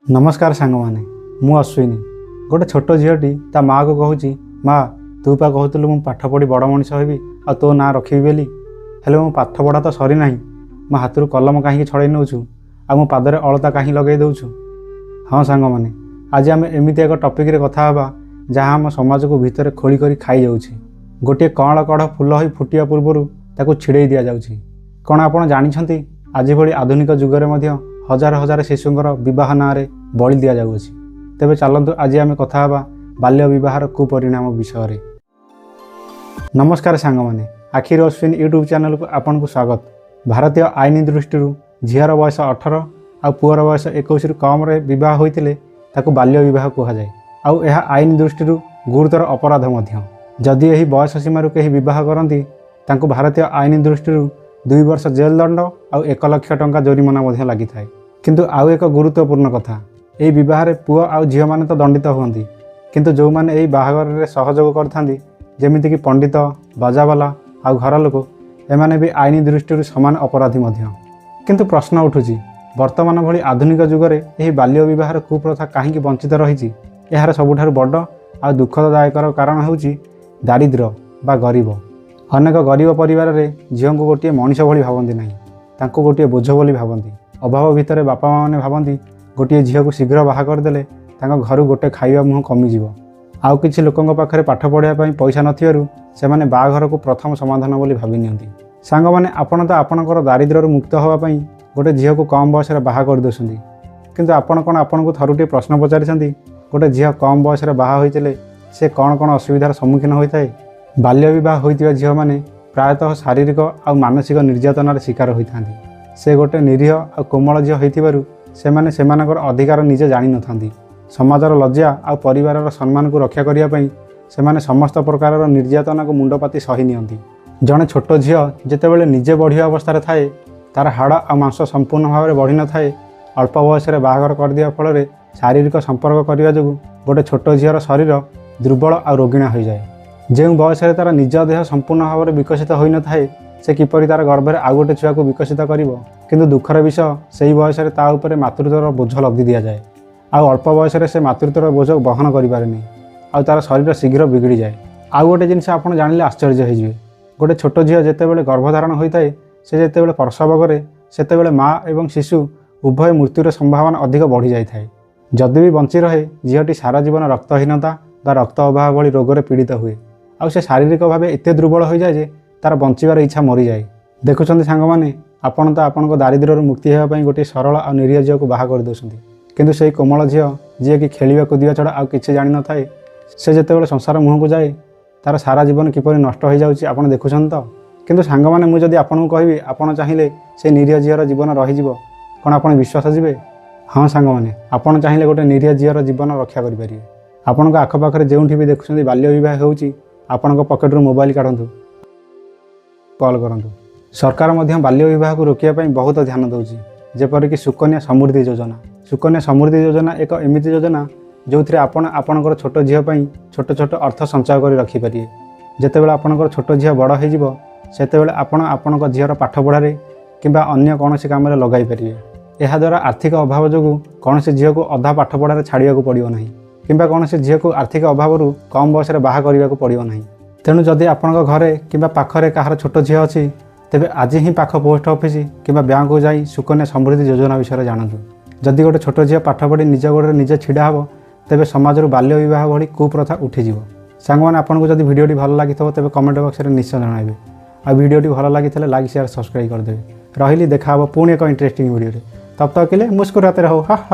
नमस्कार सांग मैंने मु अश्विनी गोटे छोट झीटी ता माँ को कहूँ माँ तू पा कहूलु मु पाठ पढ़ी बड़ मनीष होबी आ तो ना रखी बोली हेले मो पाठ पढ़ा तो सरी ना मो हाथ कलम कहीं छड़े नौ आ मो पादरे अलता कहीं लगे दौचु। हाँ सांग मैंने आज आम एमती एक टपिक कथा हवा जहाँ आम समाज को भितर खोली कर खाई जाऊँगी। गोटे कण कढ़ फुल हो फुटिया पूर्वर ताकू छिड़े दि जाऊँगी। कौन आपड़ जानते आज भली आधुनिक जुगरे हजार हजार शिशुंर विवाह ना बलि दि जाऊँगी। तेबे चलतु आज आम कथा हवा बाल्य विवाहर कुपरिणाम विषय। नमस्कार सांग मैंने आखिर अश्विन यूट्यूब चैनल को आपन को स्वागत। भारतीय आईन दृष्टि झीर बयस 18 आ पुअर बयस 21 कम बह होते बाल्य विवाह कहुए। आउ यह आईन दृष्टि गुरुतर अपराध जदि यही बयस सीमार कहीं बह करती भारतीय आईन दृष्टि 2 वर्ष जेल दंड आ 1 लाख टंका जोरिमाना लगी था। किंतु आउ एक गुरुत्वपूर्ण कथा यही बह पुओ आउ झील मैंने तो दंडित हुंती किंतु जो मैंने यही बाहागर सहयोग करथांती जेमितिक पंडित बाजावाला आउ घर लोक एमाने भी आईन दृष्टि समान अपराधी किंतु प्रश्न उठुची वर्तमान भली आधुनिक जुगरे यही बाल्य विवाहर कुप्रथा कहीं वंचित रही। यार सबुठारु बड़ आ दुखदायक कारण होउची दारिद्र्य बा गरीब। अनेक गरीब परिवार रे झील को गोटे मनीष भली भावती ना तांको गोटे बोझ बोली भावती। अभाव भितर बापा माँ मैंने भावती गोटे झील को शीघ्र बाहा करदेले घर गोटे खाଇବା मुह कमिजिव। आउ किछि लोकंक पाखरे पाठ पढ़ाई पैसा नथिबारु सेमाने बाहाघर को प्रथम समाधान बोली भावी नियंती। सांग माने आपण तो आपणकर दारिद्र्य मुक्त होगा पई गोटे झील को कम बयस बाहा कर देउछंती किंतु आपण कोन आपन को थरुटे प्रश्न पचारिछंती गोटे झील कम बयस बाहा होइतले से कौन कौन असुविधार सम्मुखीन होता है। बाल्य विवाह होइतिबा झील माने प्रायतः शारीरिक और मानसिक निर्यातनार शिकार होइथांती। से गोटे निरीह और कोमल झील होइतिबारु सेमाने सेमानकर अधिकार निजे जानि नथांती। समाजर लज्जा और परिवार सम्मान को रक्षा करिया पई सेमाने समस्त प्रकार निर्यातना को मुंडपाती सही नियंती। जड़े छोट झील जेतेबेले निजे बढ़िया अवस्था थाए तार हाड़ आ मांस संपूर्ण भाव में बढ़ी न थाए अल्प बयस बाहाघर कर दिया फल शारीरिक संपर्क करने जो गोटे छोट झीर शरीर दुर्बल और रोगिणा हो जाए। जो बयस तार निज देह संपूर्ण भाव में विकसित हो न थाए से किपरि तार गर्भर आउ गोटे छुआ को विकसित कर किंतु दुखर विषय से ही बयस मातृत्वर बोझ लदी दि जाए। आउ अल्प बयस से मातृत्वर बोझ बहन करें आ तार शरीर शीघ्र बिगड़ी जाए। आउ गोटे जिनस आप जानिले आश्चर्य हो गोटे छोट झील जितेबाला गर्भधारण होता है से जितेबाला प्रसव करे सेतेबाला माँ एवं शिशु उभय मृत्युर संभावना अधिक बढ़ी जाए। जदि भी बंची रहे झीलटी सारा जीवन रक्तहीनता बा रक्त अभाव भली रोग पीड़ित हुए आ शारीरिक भाव एत दुर्बल हो जाए जे तार बंचार इच्छा मरी जाए। देखुं सांग मैंने आपन तो आपण दारिद्र्य मुक्ति होगापी गोटे सरल और निरीह झील को बाहा कर देउछंती किंतु से कोमल झील जी कि खेलिया कूदिया छड़ा आउ किछि जानि न थाए से जेतेबाला संसार मुह को जाए तार सारा जीवन किपरि नष्ट हो जाउछि आपण देखुछन तो। किंतु सांग माने मु जदि आपन को कहबी आपण चाहिए से निरीह झीर जीवन रही कौन आप विश्वास जीवे। हाँ सांग मैंने आपड़ चाहिए गोटे निरीह झीर जीवन रक्षा करेंगे। आपण आखपाखे जो भी देखुं बाल्य विवाह होपण पकेट्रु मोबाइल काढ़ु कॉल करूँ। सरकार बाल्य विवाह को रोकने बहुत ध्यान दूसरी जेपरिक सुकन्या समृद्धि योजना। सुकन्या समृद्धि योजना एक एमती योजना जो थे आपणकर छोट झील छोट छोट अर्थ संचय कर रखिपारे। जितेबाला आपणकर छोट झील बड़ हो सेतेबेले आपण झीर पाठ पढ़ारे किंबा अन्य कौन काम लगाई पारे। यह द्वारा आर्थिक अभाव जो कौन झील को अधा पाठ पढ़ार छाड़ा पड़ो ना किंबा कौन झील को आर्थिक अभाव कम बयस बाहा करने को पड़ो ना। तेणु जदि आपण घरे कि पाखरे कहार छोट झील अच्छी तेबे आज ही पाख पोस्ट ऑफिस किंबा बैंक को जाई सुकन्या समृद्धि योजना विषय जानतु। जदि गोटे छोट झील पाठ पढ़ी निज गोड़े निजे छिड़ा हे तेबे समाज बाल्य विवाह भली कुप्रथा उठीज। सांग मैंने आपको जब भिडियोटी भल लगी तेबे कमेंट बॉक्स में निश्चय जनइबे। आ भिडियोटी भल लगी लाइक शेयर सब्सक्राइब करदेवे। रही देखा पुणी एक इंटरेस्टिंग वीडियो। तब तक के लिए मुस्कुराते रहो। हा हा।